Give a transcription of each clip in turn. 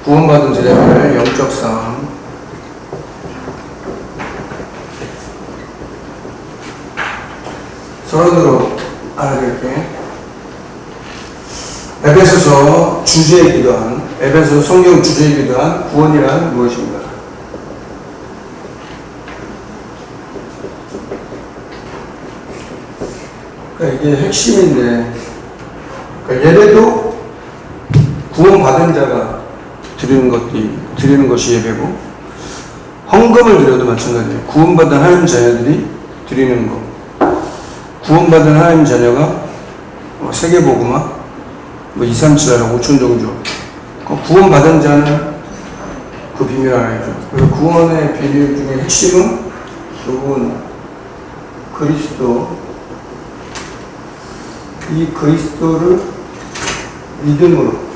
구원받은 자들의 영적 싸움. 서론으로 알아드릴게요. 에베소서 주제이기도 한, 에베소서 성경 주제이기도 한 구원이란 무엇인가? 그러니까 이게 핵심인데, 그러니까 예배도 구원받은 자가 드리는 것이 예배고, 헌금을 드려도 마찬가지예요. 구원받은 하나님 자녀들이 드리는 거. 구원받은 하나님 자녀가 세계복음화, 237하라 5천 종족. 구원받은 자는 그 비밀 알아야죠. 그래서 구원의 비밀 중에 핵심은 그분 그리스도, 이 그리스도를 믿음으로,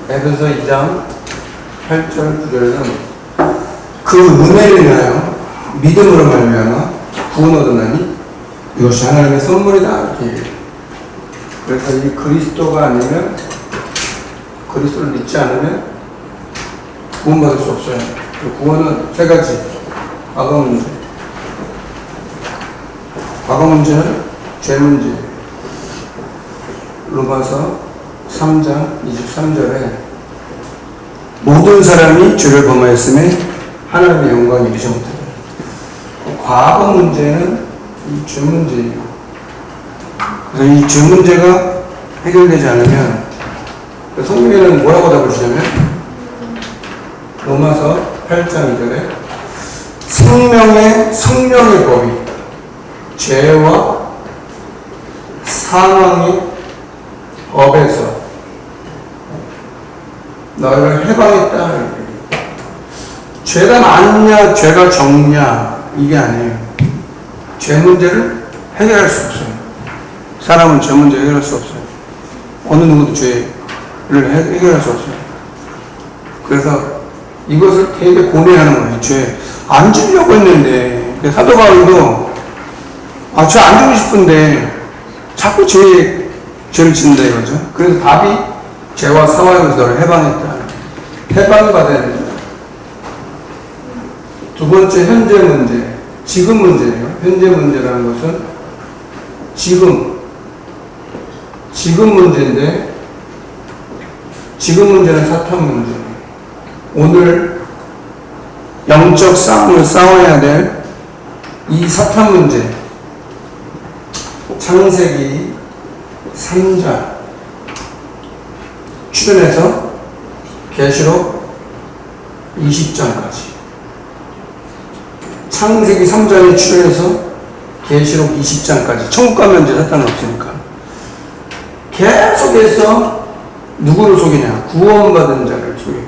에베소 2장 8절 9절에는 그 은혜를 인하여 믿음으로 말미암아 구원 얻으나니 이것이 하나님의 선물이다 이렇게 얘기해요. 그래서 이 그리스도가 아니면, 그리스도를 믿지 않으면 구원받을 수 없어요. 구원은 세 가지. 과거 문제. 과거 문제는 죄 문제. 로마서 3장 23절에 모든 사람이 죄를 범하였음에 하나님의 영광이 이르지 못하다. 과거 문제는 이 죄 문제예요. 그래서 이 죄 문제가 해결되지 않으면, 성경에는 뭐라고 답을 주냐면, 로마서 8장 2절에 성령의 법이 죄와 사망의 법에서 너희를 해방했다. 죄가 많냐, 죄가 적냐, 이게 아니에요. 죄 문제를 해결할 수 없어요. 사람은 죄 문제 해결할 수 없어요. 어느 누구도 죄를 해결할 수 없어요. 그래서 이것을 되게 고뇌하는 거예요. 죄 안 지려고 했는데, 사도 바울도 죄 안 지고 싶은데 자꾸 죄를 짓는다 이거죠. 그래서 답이 죄와 사망에서 너를 해방했다. 해방받아야 된다. 두 번째, 현재 문제. 지금 문제예요. 현재 문제라는 것은 지금 문제인데, 지금 문제는 사탄 문제. 오늘 영적 싸움을 싸워야 될 이 사탄 문제. 창세기 3장 출현해서 계시록 20장까지. 창세기 3장에 출현해서 계시록 20장까지. 천국 가면 이제 사탄은 없으니까. 계속해서 누구를 속이냐? 구원받은 자를 속여요.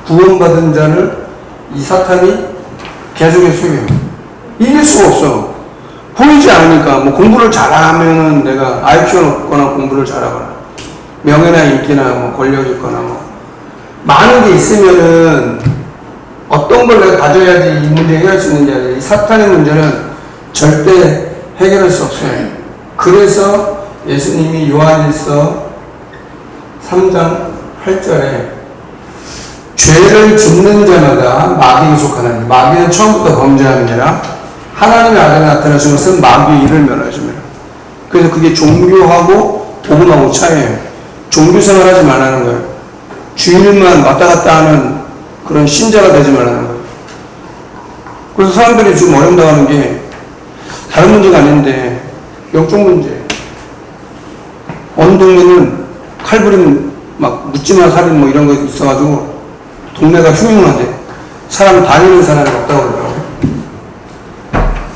구원받은 자를 이 사탄이 계속해서 속여요. 이길 수가 없어. 보이지 않으니까. 공부를 잘하면은 내가 IQ가 높거나 공부를 잘하거나, 명예나 인기나 권력이 있거나 많은 게 있으면은 어떤 걸 내가 가져야지 이 문제 해결할 수 있는지 알아요. 이 사탄의 문제는 절대 해결할 수 없어요. 그래서 예수님이 요한일서 3장 8절에 죄를 짓는 자마다 마귀에 속하나니, 마귀는 처음부터 범죄하는 자라 하나님의 아들이 나타나신 것은 마귀의 일을 멸하십니다. 그래서 그게 종교하고 복음하고 차이예요. 종교 생활하지 말라는 거예요. 주일만 왔다 갔다 하는 그런 신자가 되지 말라는 거예요. 그래서 사람들이 지금 어려움당하는 게 다른 문제가 아닌데 영적 문제. 어느 동네는 칼부림, 묻지마 살인 이런 거 있어가지고 동네가 흉흉한데 사람 다니는 사람이 없다고 그러더라고요.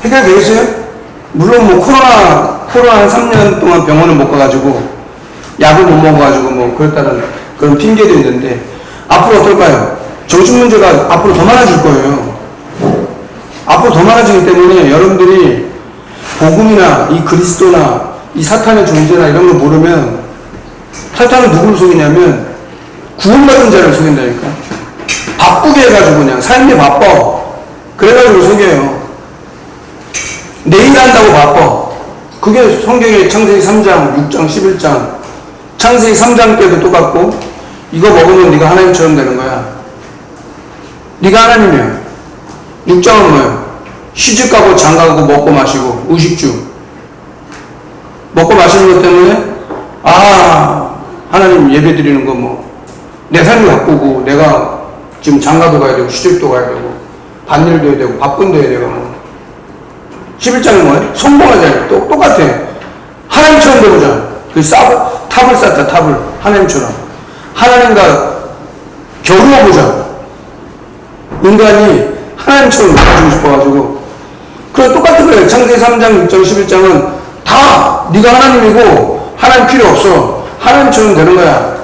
해결되겠어요? 물론 코로나 한 3년 동안 병원을 못 가가지고 약을 못 먹어가지고 그랬다는 그런 핑계도 있는데, 앞으로 어떨까요? 정신 문제가 앞으로 더 많아질 거예요. 앞으로 더 많아지기 때문에 여러분들이 복음이나 이 그리스도나 이 사탄의 존재나 이런 걸 모르면, 사탄은 누구를 속이냐면 구원받은 자를 속인다니까. 바쁘게 해가지고 그냥 삶이 바빠. 그래가지고 속여요. 내일 한다고 바빠. 그게 성경의 창세기 3장, 6장, 11장 창세기 3장 때도 똑같고, 이거 먹으면 네가 하나님처럼 되는 거야. 네가 하나님이야. 6장은 뭐예요? 시집가고 장가가고 먹고 마시고 의식주. 먹고 마시는 것 때문에 하나님 예배 드리는 거 뭐 내 삶이 바꾸고 내가 지금 장가도 가야 되고 시집도 가야 되고 반일도 해야 되고 바쁜도 해야 되고 뭐 11장은 뭐예요? 성공하자. 똑같아. 하나님처럼 되보자. 탑을 쌓자. 탑을 하나님처럼 하나님과 겨루어보자. 인간이 하나님처럼 되고 싶어가지고 그래 똑같은 거예요. 창세기 3장 6장 11장은 다 네가 하나님이고 하나님 필요 없어. 하나님처럼 되는 거야.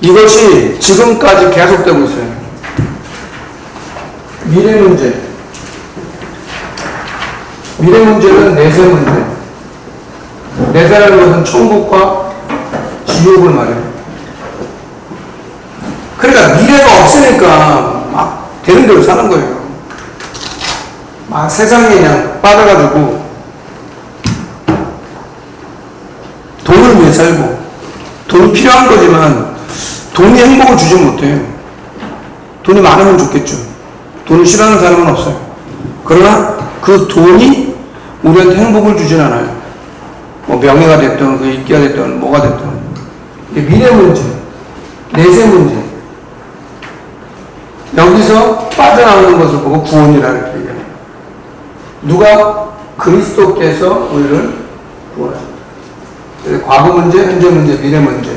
이것이 지금까지 계속되고 있어요. 미래 문제. 미래 문제는 내세 문제. 내세라는 것은 천국과 지옥을 말해요. 그러니까 미래가 없으니까 막 되는 대로 사는 거예요. 막 세상에 그냥 빠져가지고 돈을 위해 살고 돈이 필요한 거지만 돈이 행복을 주지 못해요. 돈이 많으면 좋겠죠. 돈을 싫어하는 사람은 없어요. 그러나 그 돈이 우리한테 행복을 주진 않아요. 뭐 명예가 됐든 그 인기가 됐든 뭐가 됐든 미래 문제, 내세 문제. 여기서 빠져나오는 것을 보고 구원이라는 얘기해요. 누가? 그리스도께서 우리를 구원하셨다. 과거 문제, 현재 문제, 미래 문제.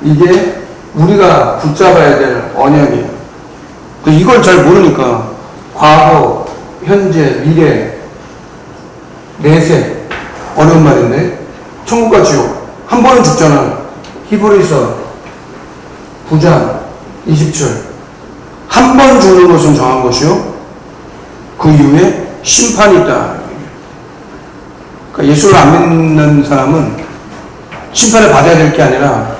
이게 우리가 붙잡아야 될 언약이에요. 이걸 잘 모르니까 과거, 현재, 미래, 내세 어려운 말인데 천국과 지옥 한 번은 죽잖아. 히브리서 9장 27 한 번 죽는 것은 정한 것이요 그 이후에 심판이 있다. 그러니까 예수를 안 믿는 사람은 심판을 받아야 될 게 아니라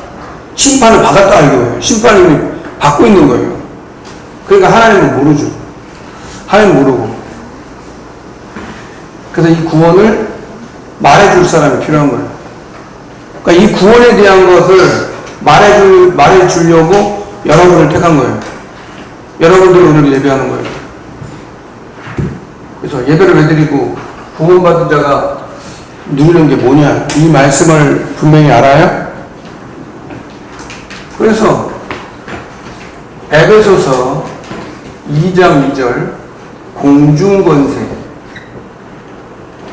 심판을 받았다 이거예요. 심판을 받고 있는 거예요. 그러니까 하나님은 모르죠. 하나님 모르고. 그래서 이 구원을 말해줄 사람이 필요한 거예요. 그러니까 이 구원에 대한 것을 말해주려고 여러분을 택한 거예요. 여러분들이 오늘 예배하는 거예요. 그래서 예배를 왜 드리고 구원받은 자가 누리는 게 뭐냐 이 말씀을 분명히 알아요. 그래서 에베소서 2장 2절 공중권세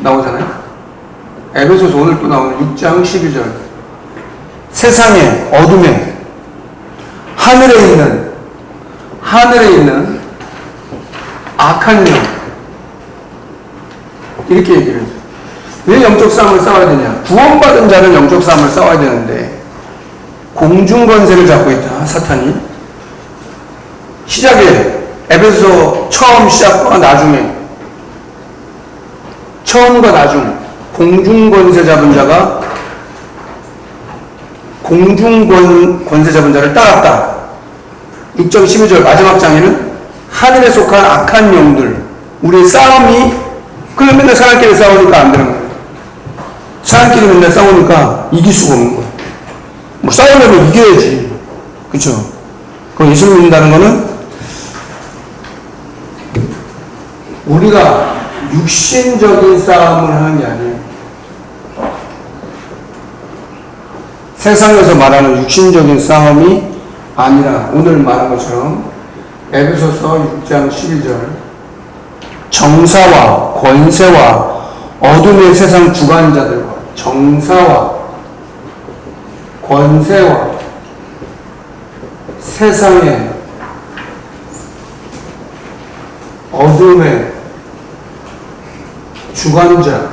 나오잖아요. 에베소서 오늘 또 나오는 6장 12절 세상의 어둠에 하늘에 있는 악한 영 이렇게 얘기를 해요. 왜 영적 싸움을 싸워야 되냐? 구원받은 자는 영적 싸움을 싸워야 되는데 공중권세를 잡고 있다. 사탄이 시작에 에베소 처음 시작과 나중에 처음과 나중 공중권세 잡은 자가 공중권세 잡은 자를 따랐다. 6장 12절 마지막 장에는 하늘에 속한 악한 영들 우리의 싸움이 그냥 맨날 사람끼리 싸우니까 안 되는 거예요. 사람끼리 맨날 싸우니까 이길 수가 없는 거예요. 뭐 싸우려면 이겨야지. 그쵸? 그럼 예수를 믿는다는 거는 우리가 육신적인 싸움을 하는 게 아니에요. 세상에서 말하는 육신적인 싸움이 아니라 오늘 말한 것처럼 에베소서 6장 12절 정사와 권세와 어둠의 세상 주관자들과 정사와 권세와 세상의 어둠의 주관자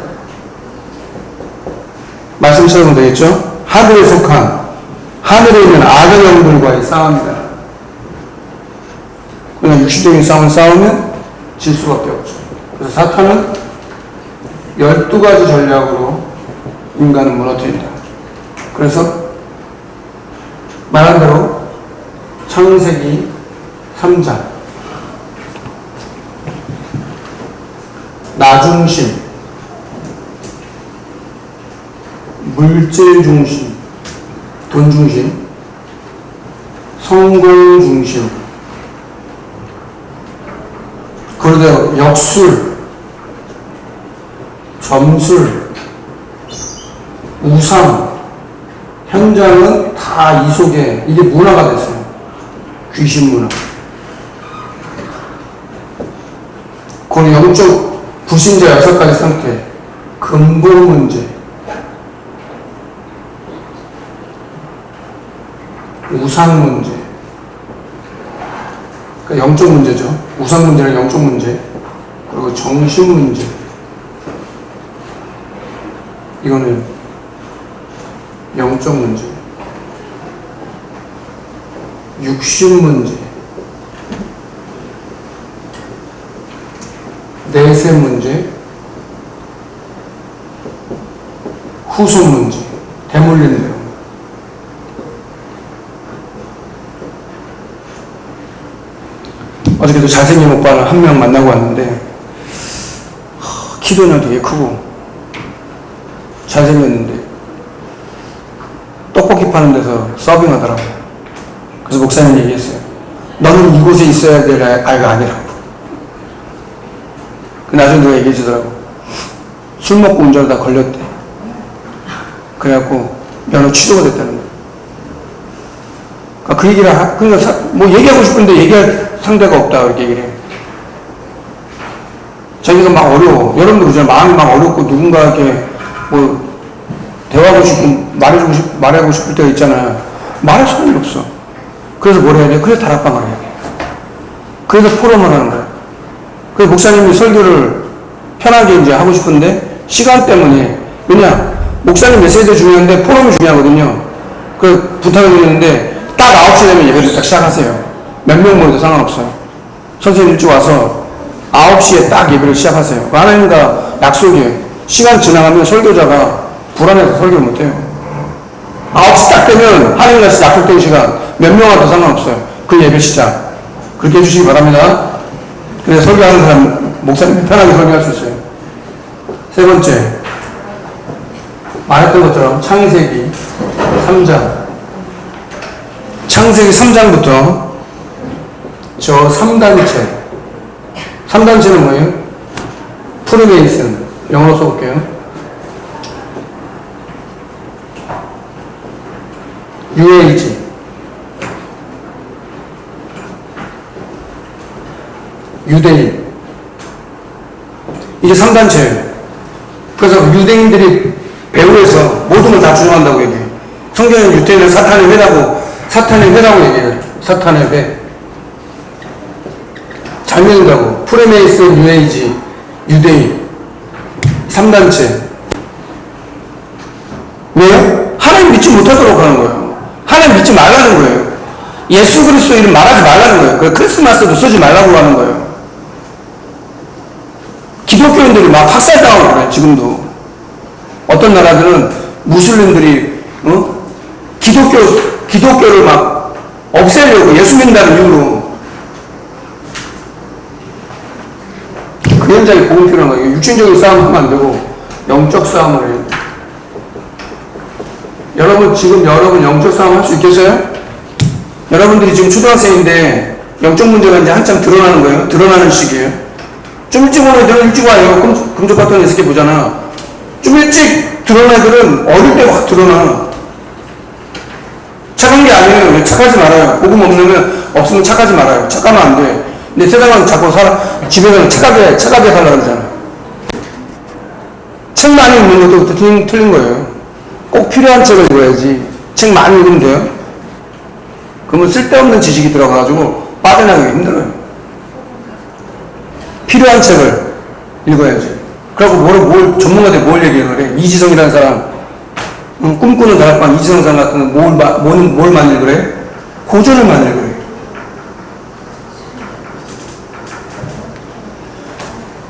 말씀처럼 되겠죠? 하늘에 속한 하늘에 있는 악의 영들과의 싸움이다. 그냥 육신적인 싸움을 싸우면 질 수밖에 없죠. 그래서 사탄은 12가지 전략으로 인간을 무너뜨린다. 그래서 말한 대로 창세기 3장 나중심 물질 중심, 돈 중심, 성공 중심, 그러다 역술, 점술, 우상, 현장은 다 이 속에 이게 문화가 됐어요. 귀신 문화. 그건 영적 불신자 6가지 상태, 근본 문제, 우상 문제, 그러니까 영적 문제죠. 우상 문제는 영적 문제, 그리고 정신 문제. 이거는 영적 문제. 육신 문제, 내세 문제, 후손 문제, 대물림대로. 어저께도 잘생긴 오빠를 한 명 만나고 왔는데, 키도는 되게 크고, 잘생겼는데, 떡볶이 파는 데서 서빙하더라고요. 그래서 목사님 얘기했어요. 너는 이곳에 있어야 될 아이가 아니라고. 나중에 누가 얘기해 주더라고. 술 먹고 운전하다 걸렸대. 그래갖고 면허 취소가 됐다는 거야. 그 얘기를, 그러니까 뭐 얘기하고 싶은데 얘기할 상대가 없다. 이렇게 얘기를 해. 자기가 막 어려워. 여러분도 그잖아요. 마음이 막 어렵고 누군가에게 뭐 대화하고 싶고 말하고 싶을 때가 있잖아요. 말할 사람이 없어. 그래서 뭘 해야 돼? 그래서 다락방을 해야 돼. 그래서 포럼을 하는 거야. 그래서 목사님이 설교를 편하게 이제 하고 싶은데 시간 때문에, 왜냐 목사님 메시지도 중요한데 포럼이 중요하거든요. 그 부탁을 드리는데 딱 9시 되면 예배를 딱 시작하세요. 몇 명 모여도 상관없어요. 선생님 일찍 와서 9시에 딱 예배를 시작하세요. 하나님과 약속이에요. 시간 지나가면 설교자가 불안해서 설교를 못해요. 9시 딱 되면 하나님과 약속된 시간 몇 명 와도 상관없어요. 그 예배 시작. 그렇게 해주시기 바랍니다. 그래서 설교하는 사람, 목사님이 편하게 설교할 수 있어요. 세 번째, 말했던 것처럼 창세기 3장. 창세기 3장부터 저 3단체. 3단체는 뭐예요? 프리메이슨. 영어로 써볼게요. UAG. 유대인. 이게 3단체예요. 그래서 유대인들이 배후에서 모든 걸 다 주장한다고 얘기해요. 성경은 유대인을 사탄의 회라고 얘기해요. 사탄의 회. 잘 믿는다고. 프리메이슨, UAG, 유대인. 3단체. 왜요? 하나님 믿지 못하도록 하는 거예요. 하나님 믿지 말라는 거예요. 예수 그리스도 이름 말하지 말라는 거예요. 그래서 크리스마스도 쓰지 말라고 하는 거예요. 기독교인들이 막 학살당하고 그래요. 지금도. 어떤 나라들은 무슬림들이 기독교를 막 없애려고 예수 믿는다는 이유로 그 현장에 복음 필요한 거예요. 육신적인 싸움 하면 안 되고 영적 싸움을 해요. 여러분 영적 싸움 할 수 있겠어요? 여러분들이 지금 초등학생인데 영적 문제가 이제 한참 드러나는 거예요. 드러나는 시기예요. 좀 일찍 오는 애들은 일찍 와요. 금쪽 같은 애 새끼 보잖아. 좀 일찍 드러난 애들은 어릴 때 확 드러나. 착한 게 아니에요. 착하지 말아요. 복음 없으면 착하지 말아요. 착하면 안 돼. 근데 세상은 자꾸 집에서는 착하게 살라고 그러잖아. 책 많이 읽는 것도 틀린 거예요. 꼭 필요한 책을 읽어야지. 책 많이 읽으면 돼요? 그러면 쓸데없는 지식이 들어가가지고 빠져나가기 힘들어요. 필요한 책을 읽어야지. 그리고 전문가들이 뭘 얘기를 해? 이지성이라는 사람, 꿈꾸는 다락방 이지성 사람 같은 뭘 많이 읽으래? 고전을 많이 읽으래.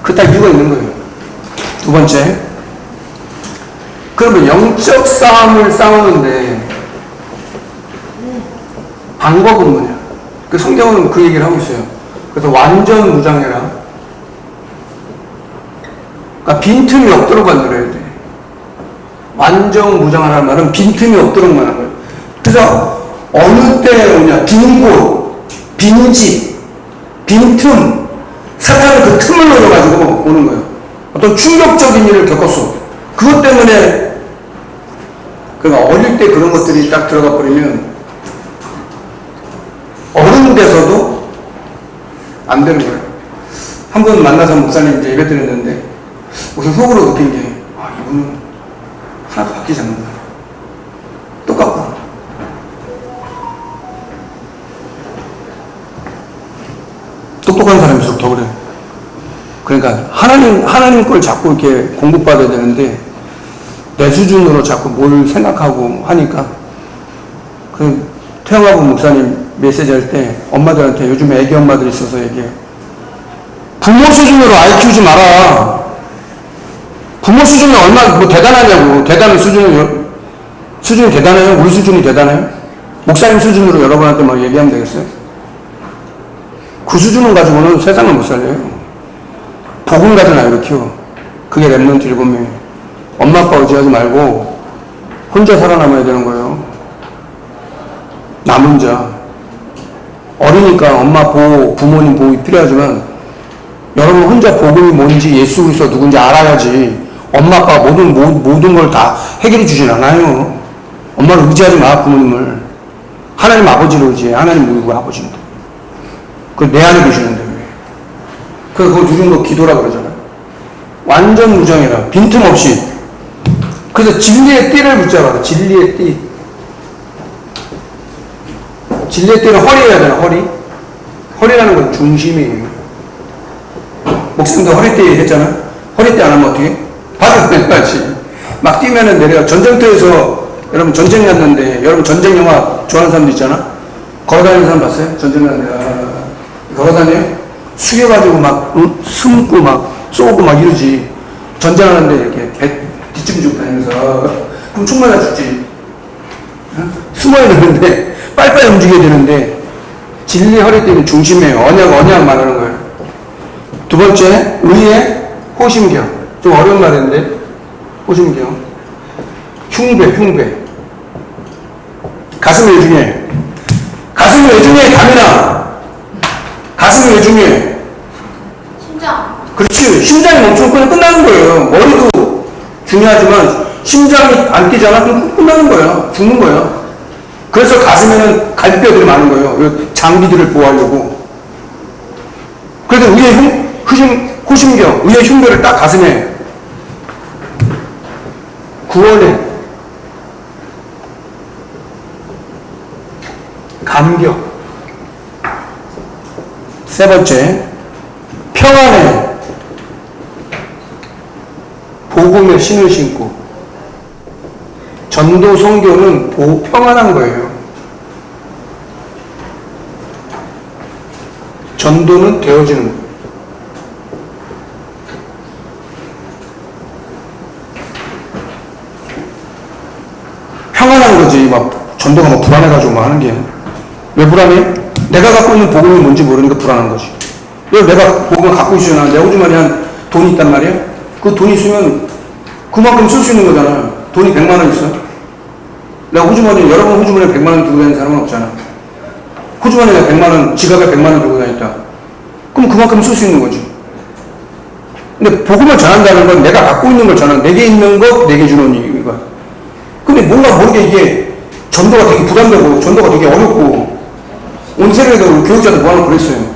그 딱 이유가 있는 거예요. 두 번째, 그러면 영적 싸움을 싸우는데 방법은 뭐냐? 그 성경은 그 얘기를 하고 있어요. 그래서 완전 무장해라. 그러니까 빈틈이 없도록 만들어야 돼. 완전 무장하라는 말은 빈틈이 없도록 말하는 거예요. 그래서 어느 때 오냐, 빈 곳, 빈집, 빈틈, 사탄은 그 틈을 노려가지고 오는 거예요. 어떤 충격적인 일을 겪었어. 그것 때문에, 그러니까 어릴 때 그런 것들이 딱 들어가 버리면 어른 돼서도 안 되는 거예요. 한 번 만나서 목사님 이제 예배 드렸는데 우선 속으로 느낀 게, 이분은 하나도 바뀌지 않는다. 똑같고. 똑똑한 사람일수록 더 그래. 그러니까 하나님 걸 자꾸 이렇게 공급받아야 되는데 내 수준으로 자꾸 뭘 생각하고 하니까, 그 태영아부 목사님 메시지 할 때 엄마들한테, 요즘에 애기 엄마들 있어서 얘기해요. 부모 수준으로 아이 키우지 마라. 부모 수준이 얼마나 뭐 대단하냐고. 대단한 수준이 대단해요? 우리 수준이 대단해요? 목사님 수준으로 여러분한테 막 얘기하면 되겠어요? 그 수준을 가지고는 세상을 못 살려요. 복음 가진 아이를 키워. 그게 랩런트 7명이에요. 엄마 아빠 의지하지 말고 혼자 살아남아야 되는 거예요. 남 혼자. 어리니까 엄마 보호, 부모님 보호가 필요하지만 여러분 혼자 복음이 뭔지, 예수 그리스도 누군지 알아야지. 엄마 아빠가 모든 걸 다 해결해 주진 않아요. 엄마를 의지하지 마, 부모님을. 하나님 아버지를 의지해. 하나님 모이고 아버지인데. 그 내 안에 계시는데 왜. 그거 누른 거 기도라 그러잖아요. 완전 무정해라. 빈틈없이. 그래서 진리의 띠를 붙잡아라. 진리의 띠. 진리의 띠는 허리여야 되나, 허리? 허리라는 건 중심이에요. 목사님도 허리띠 했잖아. 허리띠 안 하면 어떻게? 바로 내려가지. 막 뛰면은 내려. 전쟁터에서 여러분 전쟁 났는데, 여러분 전쟁 영화 좋아하는 사람도 있잖아. 걸어다니는 사람 봤어요? 전쟁 났는데 걸어다녀요? 숙여가지고 막 숨고 막 쏘고 막 이러지. 전쟁하는데 이렇게 배 뒤쯤 주고 다니면서 그럼 총 맞아 죽지. 숨어야 되는데 빨리빨리 움직여야 되는데, 진리 허리띠는 중심이에요. 언약 말하는 거예요. 두 번째, 의의 호심경. 좀 어려운 말인데, 호심경. 흉배. 가슴이 왜 중요해? 가슴이 왜 중요해, 담이나? 가슴이 왜 중요해? 심장. 그렇지. 심장이 멈추면 그냥 끝나는 거예요. 머리도 중요하지만 심장이 안 뛰잖아? 그럼 끝나는 거야. 죽는 거야. 그래서 가슴에는 갈비뼈들이 많은 거예요. 장비들을 보호하려고. 그래서 의의 호심경, 의의 흉배를 딱 가슴에. 9월에 감격. 세 번째, 평안에 복음의 신을 신고. 전도 선교는 평안한 거예요. 전도는 되어지는 거예요. 평안한 거지. 막 전도가 막 불안해가지고 막 하는 게. 왜 불안해? 내가 갖고 있는 복음이 뭔지 모르니까 불안한 거지. 왜 내가 복음을 갖고 있으나 내 호주머니에 한 돈이 있단 말이야? 그 돈이 있으면 그만큼 쓸 수 있는 거잖아. 돈이 100만 원 있어. 내가 호주머니, 여러분 호주머니에 100만 원 들고 다니는 사람은 없잖아. 호주머니에 100만 원, 지갑에 100만 원 들고 다녔다. 그럼 그만큼 쓸 수 있는 거지. 근데 복음을 전한다는 건 내가 갖고 있는 걸 전한, 내게 있는 것, 내게 주는 이유가. 근데 뭔가 모르게 이게 전도가 되게 부담되고, 전도가 되게 어렵고, 온 세계에도 교육자들 뭐하나 그랬어요.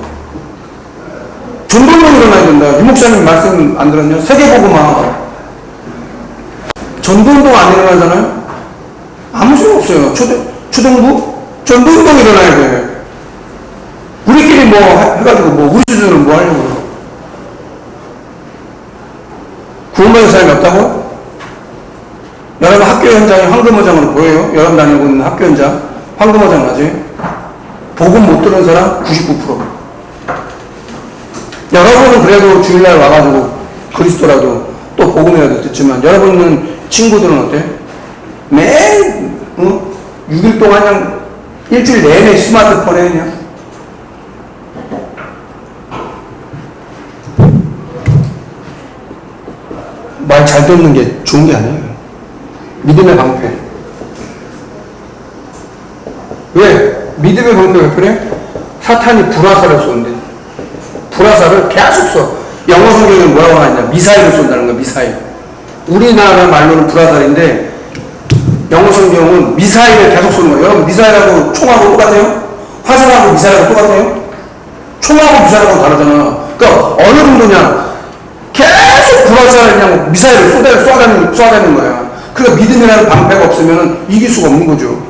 전도만 일어나야 된다. 유 목사님 말씀 안 들었냐? 세계복음화. 전도운동 안 일어나잖아요? 아무 소용 없어요. 초등부? 전도운동 일어나야 돼. 우리끼리 뭐 해가지고 뭐 우리 수준으로 뭐 하려고 그래. 구원받은 사람이 없다고? 여러분 학교 현장이 황금어장으로 보여요? 여러분 다니고 있는 학교 현장 황금어장 맞아요? 복음 못 들은 사람 99%. 여러분은 그래도 주일날 와가지고 그리스도라도 또 복음이라도 듣지만, 여러분은 친구들은 어때? 매일 6일 동안 그냥 일주일 내내 스마트폰에 그냥 말 잘 듣는 게 좋은 게 아니에요. 믿음의 방패. 왜? 믿음의 방패 왜 그래? 사탄이 불화살을 쏘는데. 불화살을 계속 써. 영어 성경에는 뭐라고 하냐? 미사일을 쏜다는 거야, 미사일. 우리나라 말로는 불화살인데, 영어 성경은 미사일을 계속 쏘는 거예요. 여러분, 미사일하고 총하고 똑같아요? 화살하고 미사일하고 똑같아요? 총하고 미사일하고 다르잖아. 그러니까, 어느 정도냐? 계속 불화살을 그냥 미사일을 쏘아대는 거야. 그러니까 믿음이라는 방패가 없으면 이길 수가 없는 거죠.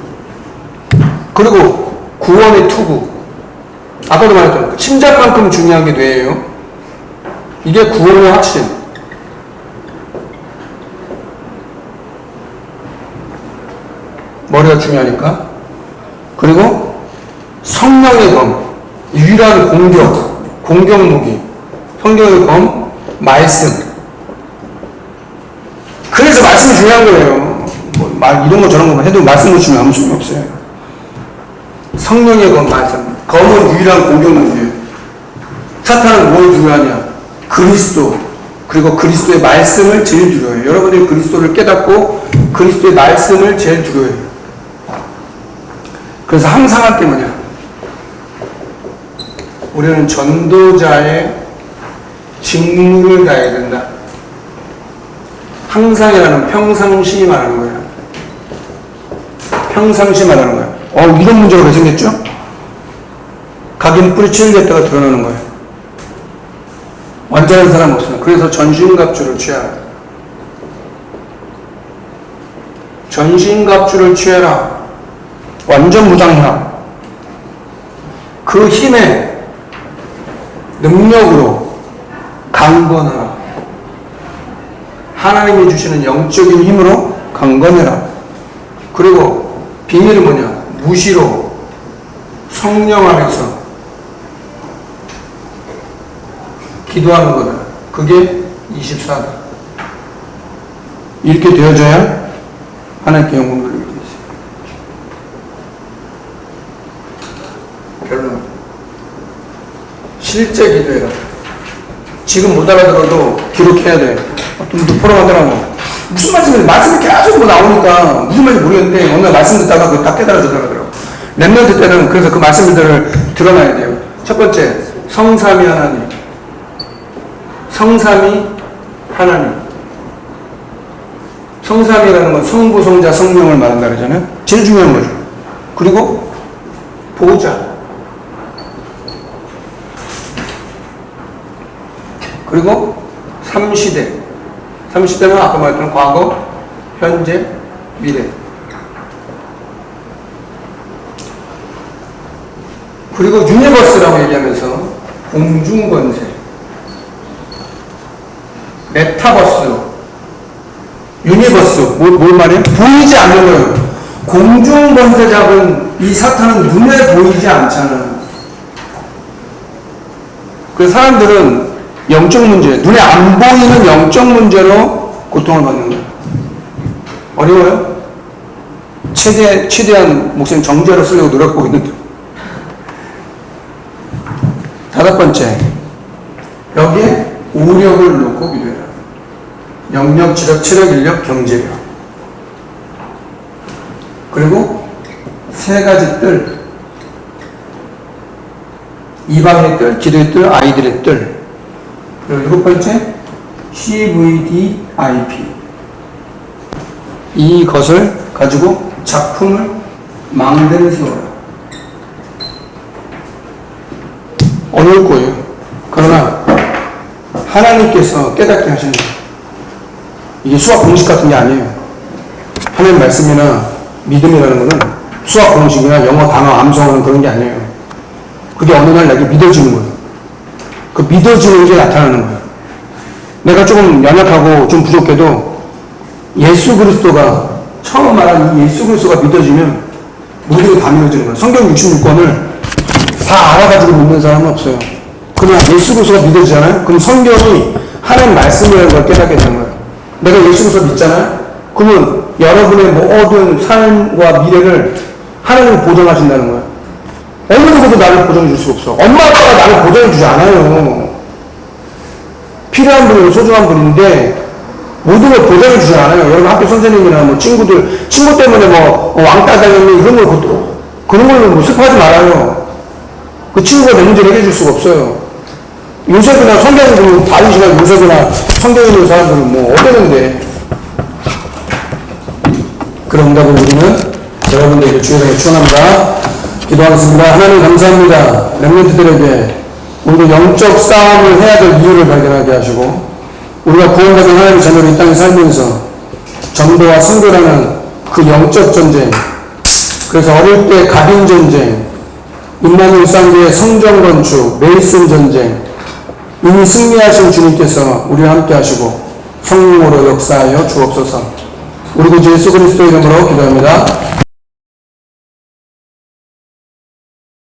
그리고 구원의 투구. 아까도 말했잖아요. 침잠만큼 중요한 게 뇌예요. 이게 구원의 확신. 머리가 중요하니까. 그리고 성령의 검. 유일한 공격 무기. 성령의 검, 말씀. 그래서 말씀이 중요한 거예요. 뭐 이런 거 저런 거 해도 말씀 놓치면 아무 소용이 없어요. 성령의 검, 말씀. 검은 유일한 공격 무기예요. 사탄은 뭘 두려워하냐? 그리스도. 그리고 그리스도의 말씀을 제일 두려워해요. 여러분들이 그리스도를 깨닫고 그리스도의 말씀을 제일 두려워해요. 그래서 항상 할 때 뭐냐? 우리는 전도자의 직무를 다해야 된다. 항상이라는 평상시 말하는 거예요. 평상시 말하는 거예요. 이런 문제가 왜 생겼죠? 각인 뿌리치겠다가 드러나는 거예요. 완전한 사람 없어요. 그래서 전신갑주를 취하라. 전신갑주를 취해라. 완전 무장해라. 그 힘에 능력으로 강건하라. 하나님이 주시는 영적인 힘으로 강건해라. 그리고 비밀은 뭐냐? 무시로 성령 안에서 기도하는 거다. 그게 24다. 이렇게 되어져야 하나님께 영광 돌리게 돼 있어요. 결론. 실제 기도해라. 지금 못 알아들어도 기록해야 돼. 좀 포럼하더라고. 무슨 말씀이 계속 나오니까 무슨 말인지 모르겠는데 어느 날 말씀 듣다가 그거 다 깨달아지더라고요. 랩런트 때는 그래서 그 말씀들을 드러나야 돼요. 첫 번째, 성삼위 하나님. 성삼위 하나님. 성삼위라는 건 성부, 성자, 성령을 말한다 그러잖아요. 제일 중요한 거죠. 그리고 보호자. 그리고 삼시대. 삼시대는 아까 말했던 과거, 현재, 미래. 그리고 유니버스라고 얘기하면서 공중권세, 메타버스, 유니버스, 뭘 말해? 보이지 않는 거예요. 공중권세 잡은 이 사탄은 눈에 보이지 않잖아. 그래서 사람들은 영적 문제, 눈에 안 보이는 영적 문제로 고통을 받는 거예요. 어려워요? 최대한 목사님 정제로 쓰려고 노력하고 있는데. 다섯 번째, 여기에 오력을 놓고 기도해라. 영력, 지력, 체력, 인력, 경제력. 그리고 세 가지 뜰. 이방의 뜰, 기도의 뜰, 아이들의 뜰. 그리고 일곱 번째, CVDIP. 이것을 가지고 작품을 망대를 세워라. 어려울 거예요. 그러나 하나님께서 깨닫게 하시는 거예요. 이게 수학 공식 같은 게 아니에요. 하나님 말씀이나 믿음이라는 거는 수학 공식이나 영어 단어 암송하는 그런 게 아니에요. 그게 어느 날 내게 믿어지는 거예요. 그 믿어지는 게 나타나는 거예요. 내가 조금 연약하고 좀 부족해도 예수 그리스도가 처음 말한 이 예수 그리스도가 믿어지면 모든 게 다 믿어지는 거예요. 성경 66권을 다 알아가지고 믿는 사람은 없어요. 그냥 예수 그리스도가 믿어지잖아요. 그럼 성경이 하나님 말씀이라는 걸 깨닫게 되는 거예요. 내가 예수 그리스도 믿잖아요. 그러면 여러분의 모든 삶과 미래를 하나님이 보장하신다는 거예요. 어느 누구도 나를 보장해 줄 수 없어. 엄마 아빠가 나를 보장해 주지 않아요. 필요한 분이고 소중한 분인데 모든 걸 보장해 주지 않아요. 여러분 학교 선생님이나 뭐 친구 때문에 뭐 왕따 당했니 이런 그런 걸로 뭐 슬퍼하지 말아요. 그 친구가 내 문제를 해결해 줄 수가 없어요. 요셉이나 성경을 다윗이나 요셉이나 성경에 있는 사람들은 뭐 어땠는데. 그런 응답을 우리는 여러분들에게 주의하게 축원합니다. 기도하겠습니다. 하나님 감사합니다. 렘넌트들에게 우리가 영적 싸움을 해야 될 이유를 발견하게 하시고 우리가 구원받은 하나님의 자녀로 이 땅에 살면서 전도와 선교라는 그 영적 전쟁, 그래서 어릴 때 가빈 전쟁, 임마누엘 쌍교의 성전 건축, 메이슨 전쟁, 이미 승리하신 주님께서 우리와 함께 하시고 성령으로 역사하여 주옵소서. 우리 구주 예수 그리스도 이름으로 기도합니다.